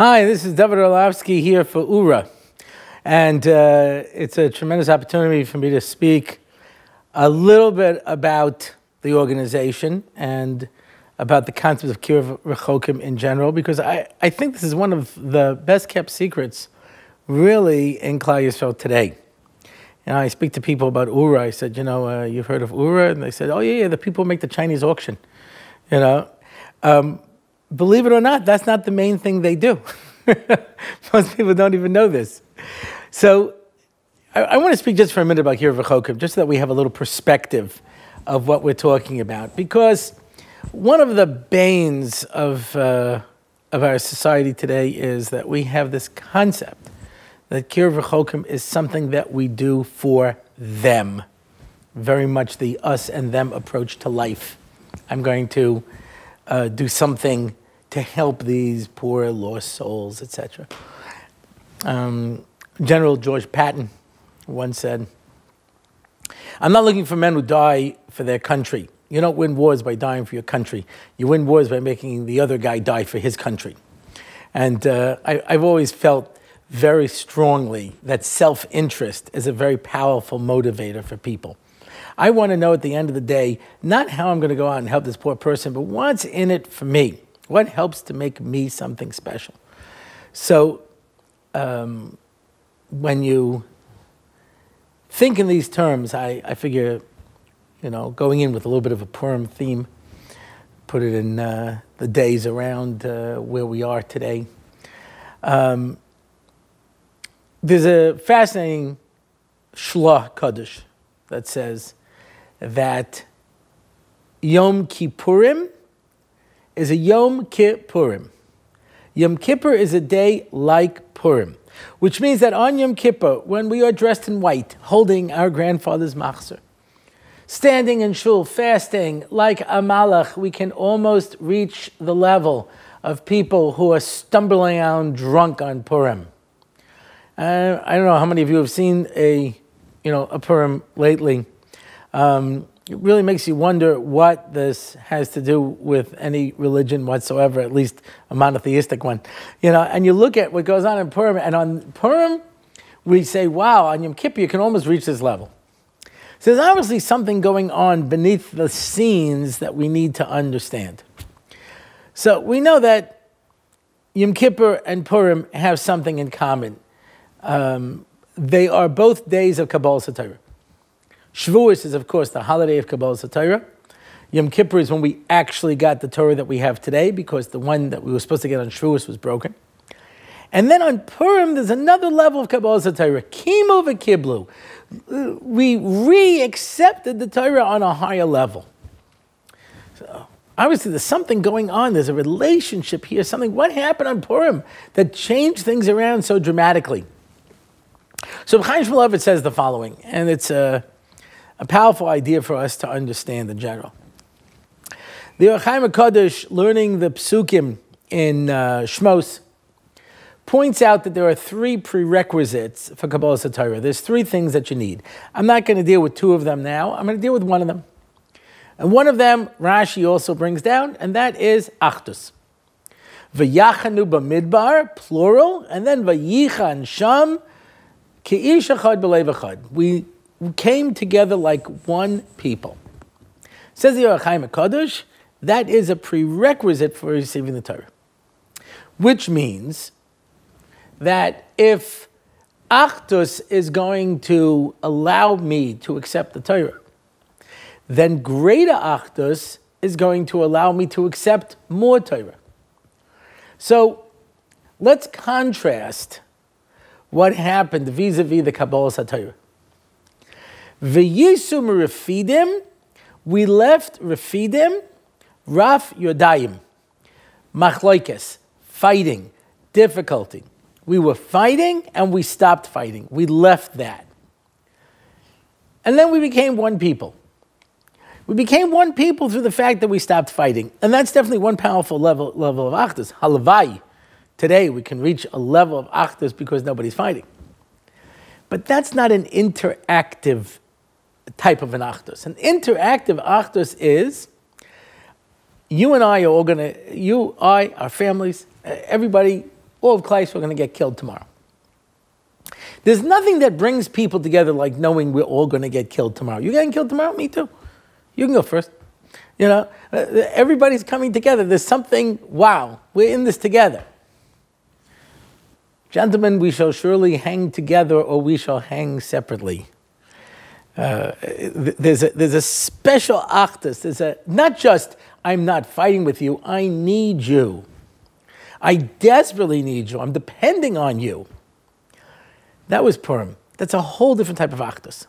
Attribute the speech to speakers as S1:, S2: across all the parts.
S1: Hi, this is Dovid Orlofsky here for Oorah. And it's a tremendous opportunity for me to speak a little bit about the organization and about the concept of Kiruv in general, because I think this is one of the best kept secrets really in Klal Yisrael today. And I speak to people about Oorah. I said, you've heard of Oorah? And they said, oh yeah, the people who make the Chinese auction. Believe it or not, that's not the main thing they do. Most people don't even know this. So I want to speak just for a minute about Kiruv, just so that we have a little perspective of what we're talking about. Because one of the banes of our society today is that we have this concept that Kiruv is something that we do for them. Very much the us and them approach to life. I'm going to do something to help these poor lost souls, etc. General George Patton once said, I'm not looking for men who die for their country. You don't win wars by dying for your country. You win wars by making the other guy die for his country. And I've always felt very strongly that self-interest is a very powerful motivator for people. I want to know at the end of the day, not how I'm going to go out and help this poor person, but what's in it for me. What helps to make me something special? So when you think in these terms, I figure, going in with a little bit of a Purim theme, put it in the days around where we are today. There's a fascinating Shloh Kaddish that says that Yom Kippurim is a Yom Kippurim. Yom Kippur is a day like Purim, which means that on Yom Kippur, when we are dressed in white, holding our grandfather's machzor, standing in shul, fasting like a malach, we can almost reach the level of people who are stumbling around drunk on Purim. I don't know how many of you have seen a Purim lately. It really makes you wonder what this has to do with any religion whatsoever, at least a monotheistic one. And you look at what goes on in Purim, and on Purim, we say, wow, on Yom Kippur, you can almost reach this level. So there's obviously something going on beneath the scenes that we need to understand. So we know that Yom Kippur and Purim have something in common. They are both days of Kabbalah. Shavuos is, of course, the holiday of Kabbalah. Yom Kippur is when we actually got the Torah that we have today, because the one that we were supposed to get on Shavuos was broken. And then on Purim, there's another level of Kabbalah Kimu v'kiblu. We re-accepted the Torah on a higher level. So obviously, there's something going on. There's a relationship here. What happened on Purim that changed things around so dramatically? So Chaim Shmorg says the following, and it's a powerful idea for us to understand in general. The Oorah HaKadosh, learning the psukim in Shmos, points out that there are three prerequisites for Kabbalah Torah. There's three things that you need. I'm not going to deal with two of them now. I'm going to deal with one of them. And one of them, Rashi also brings down, and that is Octus. V'yachanu b'midbar, plural, and then v'yichan sham, ki'ish echad b'lev echad. We came together like one people. Says the Oorah HaKadosh, that is a prerequisite for receiving the Torah. Which means that if Octus is going to allow me to accept the Torah, then greater Octus is going to allow me to accept more Torah. So let's contrast what happened vis-a-vis the Kabbalah Torah. V'yisum refidim, we left refidim, raf yodayim, machloikes, fighting, difficulty. We were fighting and we stopped fighting. We left that. And then we became one people. We became one people through the fact that we stopped fighting. And that's definitely one powerful level of Octus. Halavai. Today we can reach a level of Octus because nobody's fighting. But that's not an interactive type of an Octus. An interactive Octus is you and I are all going to, you, I, our families, everybody all of Klai Yisrael are going to get killed tomorrow. There's nothing that brings people together like knowing we're all going to get killed tomorrow. You getting killed tomorrow? Me too. You can go first. Everybody's coming together. There's something, wow, we're in this together. Gentlemen, we shall surely hang together or we shall hang separately. There's a special Octus. Not just, I'm not fighting with you, I need you. I desperately need you. I'm depending on you. That was Purim. That's a whole different type of Octus.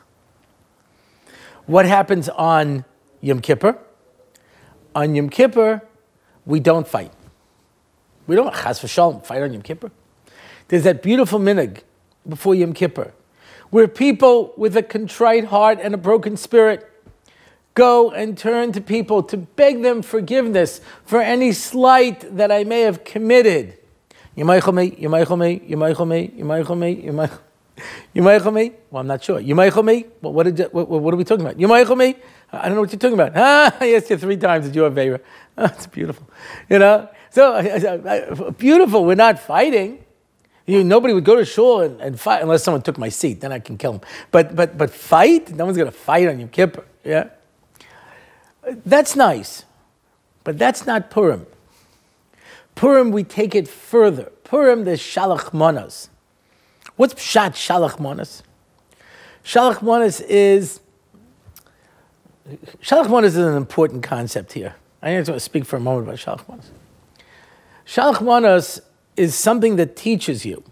S1: What happens on Yom Kippur? On Yom Kippur, we don't fight. We don't, chas v'shalom, fight on Yom Kippur. There's that beautiful minhag before Yom Kippur, where people with a contrite heart and a broken spirit go and turn to people to beg them forgiveness for any slight that I may have committed. Well, I'm not sure. Well, what are we talking about? I don't know what you're talking about. I asked you 3 times that you are Veira. It's beautiful. So beautiful. We're not fighting. Nobody would go to shul and fight unless someone took my seat. Then I can kill them. But fight? No one's going to fight on Yom Kippur. Yeah, that's nice, but that's not Purim. Purim, we take it further. Purim, there's shalach manas. What's pshat shalach manas? Shalach manas is an important concept here. I need to speak for a moment about shalach manas. Shalach manas is something that teaches you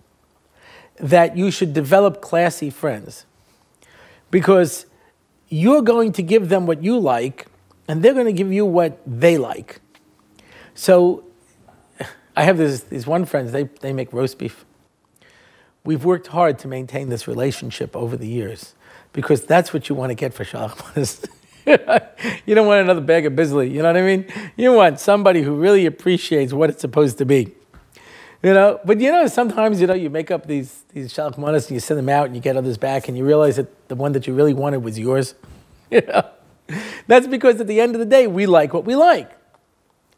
S1: that you should develop classy friends, because you're going to give them what you like and they're going to give you what they like. So I have these one friends, they make roast beef. We've worked hard to maintain this relationship over the years, because that's what you want to get for shalach manas. You don't want another bag of bisley, you know what I mean? You want somebody who really appreciates what it's supposed to be. But sometimes, you make up these shalach manas and you send them out and you get others back and you realize that the one that you really wanted was yours. That's because at the end of the day, we like what we like.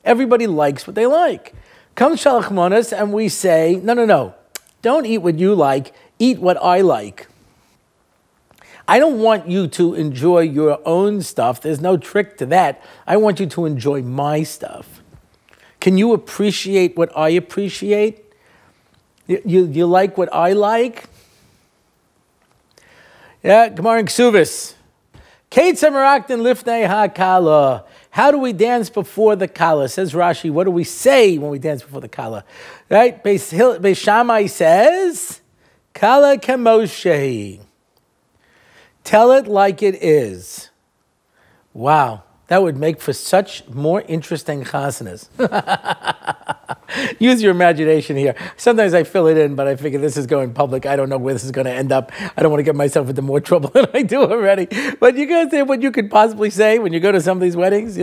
S1: Everybody likes what they like. Comes shalach manas and we say, no. Don't eat what you like, eat what I like. I don't want you to enjoy your own stuff. There's no trick to that. I want you to enjoy my stuff. Can you appreciate what I appreciate? You like what I like? Yeah, Gemara in Ksuvis. How do we dance before the Kala? Says Rashi, what do we say when we dance before the Kala? Right? Beis Shammai says, Kala kemoshe. Tell it like it is. Wow, that would make for such more interesting chasanas. Use your imagination here. Sometimes I fill it in, but I figure this is going public. I don't know where this is going to end up. I don't want to get myself into more trouble than I do already. But you guys say what you could possibly say when you go to some of these weddings,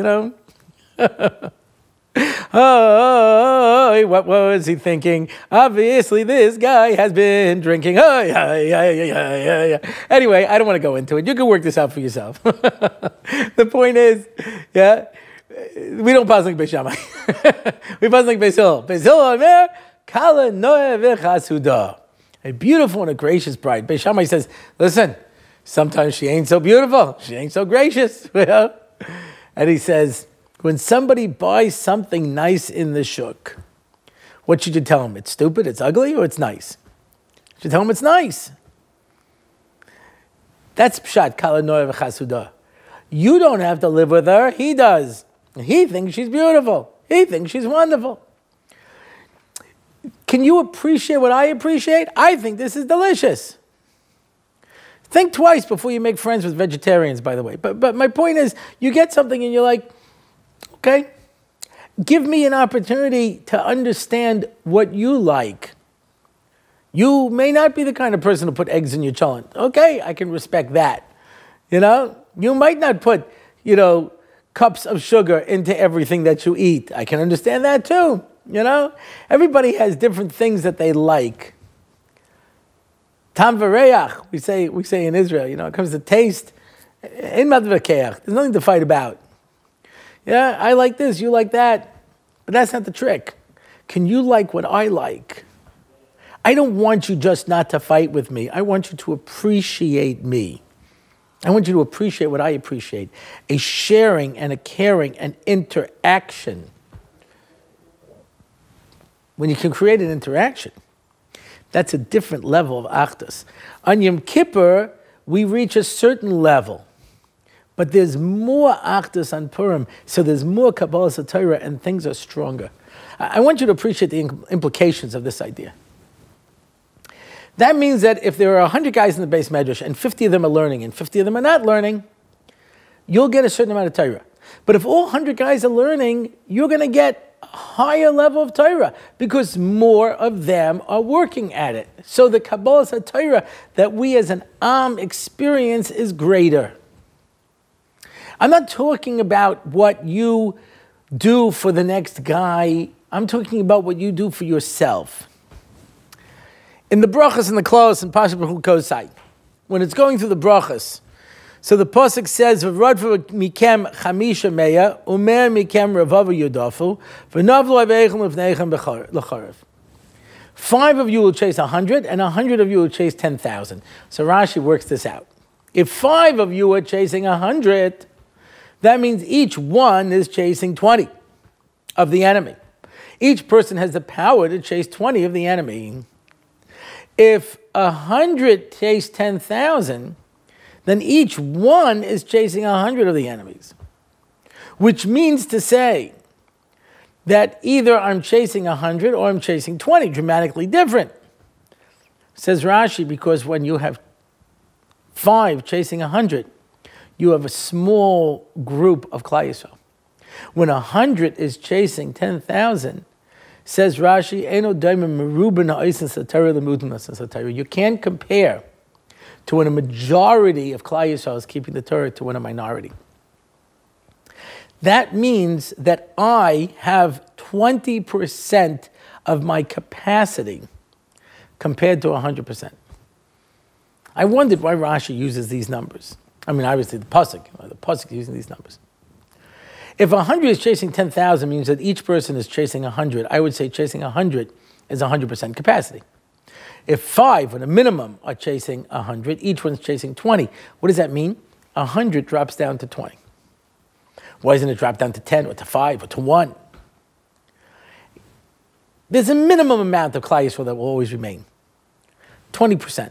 S1: Oh, what was he thinking? Obviously, this guy has been drinking. Oh, yeah. Anyway, I don't want to go into it. You can work this out for yourself. The point is, we don't pass like Beis Shammai. We pass like Beis Hillel. Beis Hillel, Omer, Kala Noeh v'chasuda. A beautiful and a gracious bride. Beis Shammai says, listen, sometimes she ain't so beautiful. She ain't so gracious. And he says, when somebody buys something nice in the shuk, what should you tell him? It's stupid, it's ugly, or it's nice? You should tell him it's nice. That's pshat kala noeh v'chasuda. You don't have to live with her, he does. He thinks she's beautiful. He thinks she's wonderful. Can you appreciate what I appreciate? I think this is delicious. Think twice before you make friends with vegetarians, by the way. But my point is, you get something and you're like, okay, give me an opportunity to understand what you like. You may not be the kind of person to put eggs in your cholent. Okay, I can respect that. You might not put, cups of sugar into everything that you eat. I can understand that too. Everybody has different things that they like. Tam v'reach, we say in Israel, it comes to taste. In madvakeach, there's nothing to fight about. Yeah, I like this, you like that. But that's not the trick. Can you like what I like? I don't want you just not to fight with me. I want you to appreciate me. I want you to appreciate what I appreciate. A sharing and a caring and interaction. When you can create an interaction, that's a different level of Octus. On Yom Kippur, we reach a certain level. But there's more Octus on Purim, so there's more Kabbalah Torah, and things are stronger. I want you to appreciate the implications of this idea. That means that if there are 100 guys in the base medrash, and 50 of them are learning, and 50 of them are not learning, you'll get a certain amount of Torah. But if all 100 guys are learning, you're going to get a higher level of Torah, because more of them are working at it. So the Kabbalah Torah that we as an Am experience is greater. I'm not talking about what you do for the next guy. I'm talking about what you do for yourself. In the brachas and the klos and Pasha B'chu Kosai, when it's going through the brachas, so the pasuk says, "V'radva mikem chamisha meya, umer mikem ravavu yudafu, v'navlu aveichem lefneichem l'charev." 5 of you will chase 100, and 100 of you will chase 10,000. So Rashi works this out. If 5 of you are chasing 100, that means each one is chasing 20 of the enemy. Each person has the power to chase 20 of the enemy. If 100 chase 10,000, then each one is chasing 100 of the enemies. Which means to say that either I'm chasing 100 or I'm chasing 20, dramatically different. Says Rashi, because when you have 5 chasing 100, you have a small group of Klal Yisrael. When 100 is chasing 10,000, says Rashi, you can't compare to when a majority of Klal Yisrael is keeping the Torah to when a minority. That means that I have 20% of my capacity compared to 100%. I wondered why Rashi uses these numbers. I mean, obviously the pasuk is using these numbers. If 100 is chasing 10,000 means that each person is chasing 100, I would say chasing 100 is 100% capacity. If 5, at a minimum, are chasing 100, each one's chasing 20. What does that mean? 100 drops down to 20. Why doesn't it drop down to 10 or to 5 or to 1? There's a minimum amount of Klal Yisrael that will always remain. 20%.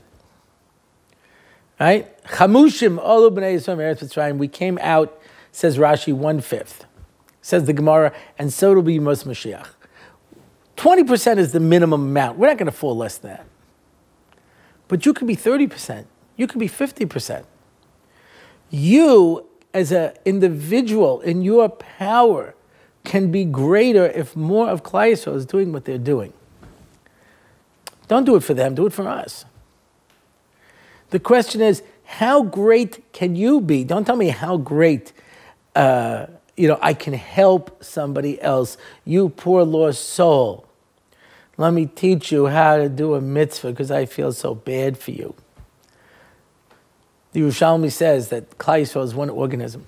S1: Right? Chamushim olu b'nei Yisrael me'eretz Mitzrayim. We came out, says Rashi, 1/5. Says the Gemara, and so it'll be Mos Mashiach. 20% is the minimum amount. We're not going to fall less than that. But you could be 30%. You could be 50%. You, as an individual, in your power, can be greater if more of Klal Yisrael is doing what they're doing. Don't do it for them. Do it for us. The question is, how great can you be? Don't tell me how great, I can help somebody else. You poor lost soul. Let me teach you how to do a mitzvah because I feel so bad for you. The Yerushalmi says that Klal Yisrael is one organism.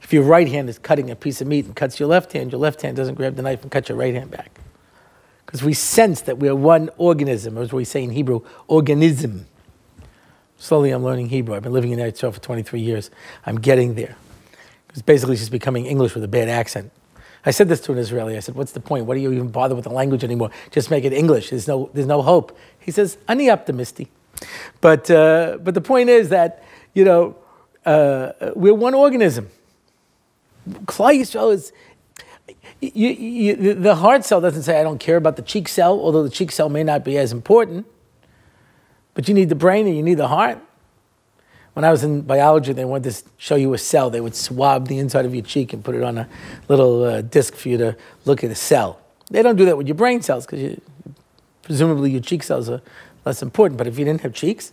S1: If your right hand is cutting a piece of meat and cuts your left hand doesn't grab the knife and cut your right hand back. Because we sense that we are one organism, or as we say in Hebrew, organism. Slowly I'm learning Hebrew. I've been living in Eretz Yisrael for 23 years. I'm getting there. It's basically just becoming English with a bad accent. I said this to an Israeli. I said, what's the point? Why do you even bother with the language anymore? Just make it English. There's no hope. He says, ani optimisti. But the point is that, we're one organism. Klal Yisrael is, the heart cell doesn't say, I don't care about the cheek cell, although the cheek cell may not be as important. But you need the brain and you need the heart. When I was in biology, they wanted to show you a cell. They would swab the inside of your cheek and put it on a little disc for you to look at a cell. They don't do that with your brain cells because presumably your cheek cells are less important. But if you didn't have cheeks,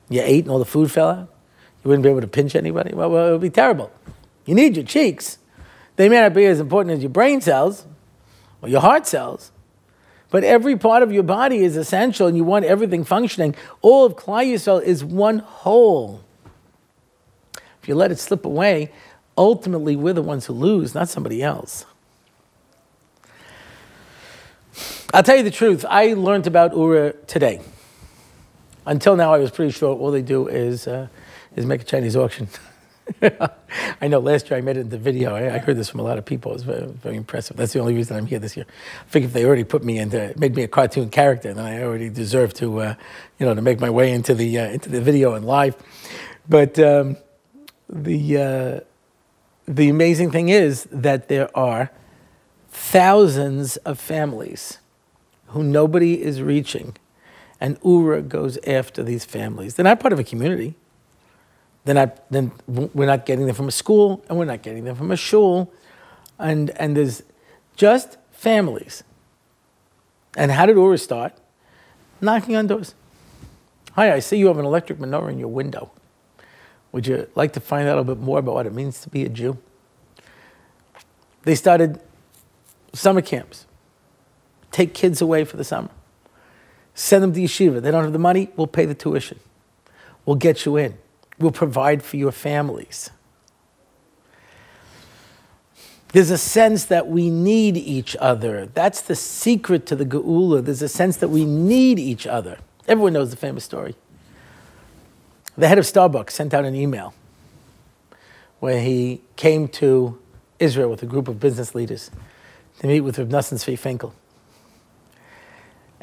S1: you ate and all the food fell out, you wouldn't be able to pinch anybody. Well, it would be terrible. You need your cheeks. They may not be as important as your brain cells or your heart cells. But every part of your body is essential and you want everything functioning. All of Klal Yisrael is one whole. If you let it slip away, ultimately we're the ones who lose, not somebody else. I'll tell you the truth. I learned about Oorah today. Until now, I was pretty sure all they do is make a Chinese auction. I know last year I made it into video. I heard this from a lot of people. It was very, very impressive. That's the only reason I'm here this year. I figured if they already made me a cartoon character, then I already deserve to, to make my way into the video and live. But the amazing thing is that there are thousands of families who nobody is reaching, and Oorah goes after these families. They're not part of a community. Then we're not getting them from a school, and we're not getting them from a shul, and there's just families. And how did Oorah start? Knocking on doors. Hi, I see you have an electric menorah in your window. Would you like to find out a little bit more about what it means to be a Jew? They started summer camps. Take kids away for the summer. Send them to yeshiva. They don't have the money, we'll pay the tuition. We'll get you in. We'll provide for your families. There's a sense that we need each other. That's the secret to the Geula. There's a sense that we need each other. Everyone knows the famous story. The head of Starbucks sent out an email where he came to Israel with a group of business leaders to meet with Reb Nosson Tzvi Finkel.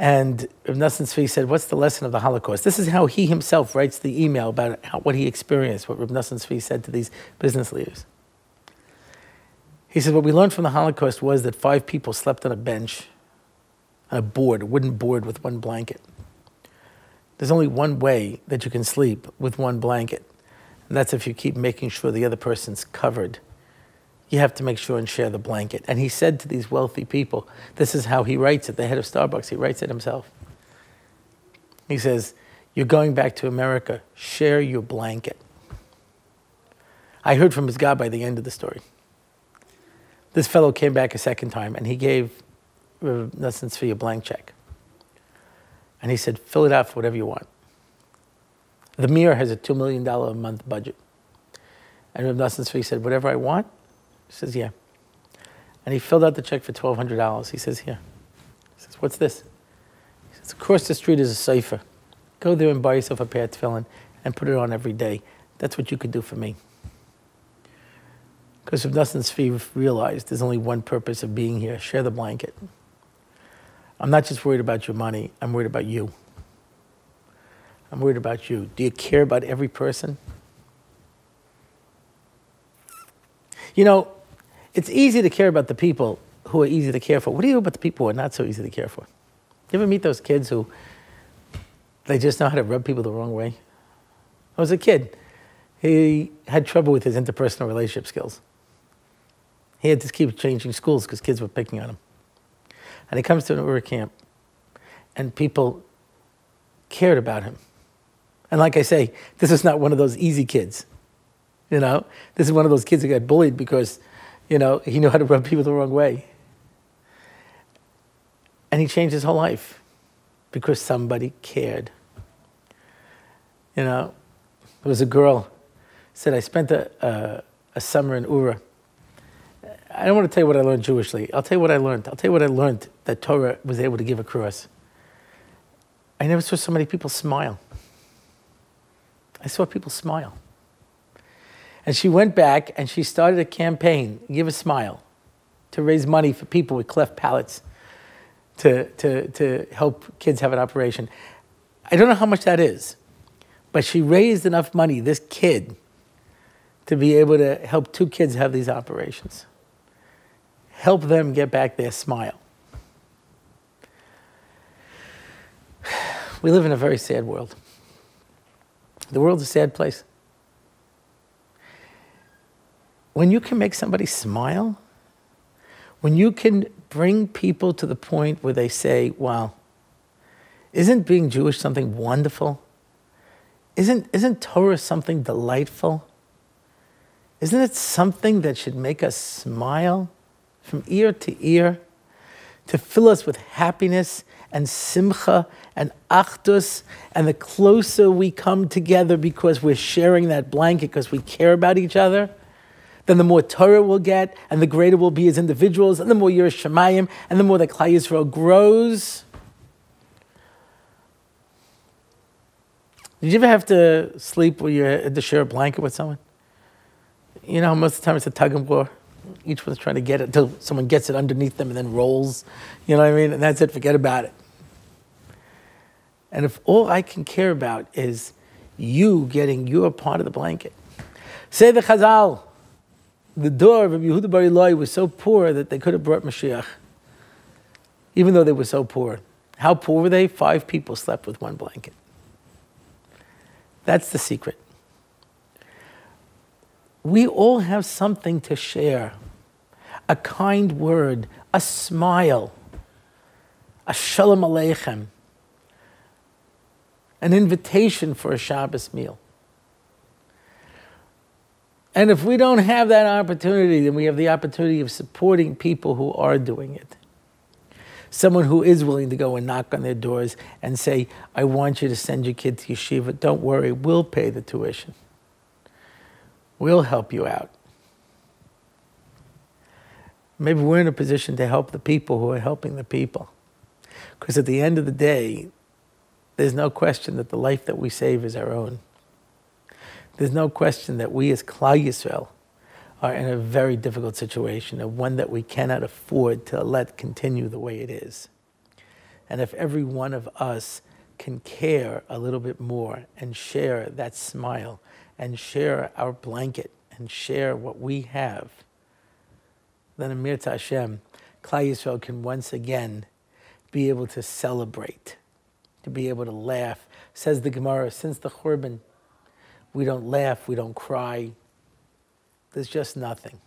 S1: And Reb Nosson Tzvi said, what's the lesson of the Holocaust? This is how he himself writes the email about what he experienced, what Reb Nosson Tzvi said to these business leaders. He said, what we learned from the Holocaust was that 5 people slept on a bench, on a board, a wooden board with one blanket. There's only one way that you can sleep with one blanket, and that's if you keep making sure the other person's covered. You have to make sure and share the blanket. And he said to these wealthy people, this is how he writes it, the head of Starbucks, he writes it himself. He says, you're going back to America, share your blanket. I heard from his God by the end of the story. This fellow came back a second time and he gave Reb Nosson Tzvi a blank check. And he said, fill it out for whatever you want. The Mir has a $2 million a month budget. And Reb Nosson Tzvi said, whatever I want? He says, yeah. And he filled out the check for $1,200. He says, here. He says, what's this? He says, across the street is a sefer. Go there and buy yourself a pair of tefillin and put it on every day. That's what you could do for me. Because Reb Nosson Tzvi realized there's only one purpose of being here, share the blanket. I'm not just worried about your money, I'm worried about you. I'm worried about you. Do you care about every person? You know, it's easy to care about the people who are easy to care for. What do you do about the people who are not so easy to care for? You ever meet those kids who, they just know how to rub people the wrong way? I was a kid. He had trouble with his interpersonal relationship skills. He had to keep changing schools because kids were picking on him. And he comes to an Oorah camp, and people cared about him. And like I say, this is not one of those easy kids. You know, this is one of those kids who got bullied because, he knew how to rub people the wrong way. And he changed his whole life because somebody cared. There was a girl said, I spent a summer in Oorah. I don't want to tell you what I learned Jewishly. I'll tell you what I learned. I'll tell you what I learned that Torah was able to give across. I never saw so many people smile. I saw people smile. And she went back and she started a campaign, Give a Smile, to raise money for people with cleft palates to help kids have an operation. I don't know how much that is, but she raised enough money, this kid, to be able to help 2 kids have these operations. Help them get back their smile. We live in a very sad world. The world's a sad place. When you can make somebody smile, when you can bring people to the point where they say, wow, isn't being Jewish something wonderful? Isn't Torah something delightful? Isn't it something that should make us smile from ear to ear, to fill us with happiness and simcha and Octus, and the closer we come together because we're sharing that blanket, because we care about each other, then the more Torah we'll get, and the greater we'll be as individuals, and the more Yiras Shamayim, and the more that Klal Yisrael grows. Did you ever have to sleep where you had to share a blanket with someone? You know, most of the time it's a tug of war. Each one's trying to get it until someone gets it underneath them and then rolls. You know what I mean? And that's it, forget about it. And if all I can care about is you getting your part of the blanket. Say the Chazal, the door of Rabbi Yehuda Bar Ilai was so poor that they could have brought Mashiach, even though they were so poor. How poor were they? 5 people slept with 1 blanket. That's the secret. We all have something to share. A kind word, a smile, a shalom aleichem, an invitation for a Shabbos meal. And if we don't have that opportunity, then we have the opportunity of supporting people who are doing it. Someone who is willing to go and knock on their doors and say, I want you to send your kid to yeshiva. Don't worry, we'll pay the tuition. We'll help you out. Maybe we're in a position to help the people who are helping the people. Because at the end of the day, there's no question that the life that we save is our own. There's no question that we as Klal Yisrael are in a very difficult situation, and one that we cannot afford to let continue the way it is. And if every one of us can care a little bit more and share that smile and share our blanket and share what we have, then Amir Hashem, Klal Yisrael can once again be able to celebrate, to be able to laugh. Says the Gemara, since the Churban, we don't laugh, we don't cry. There's just nothing.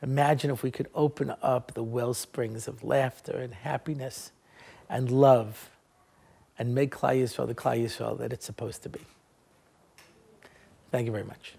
S1: Imagine if we could open up the well springs of laughter and happiness and love and make Klal Yisrael the Klal Yisrael that it's supposed to be. Thank you very much.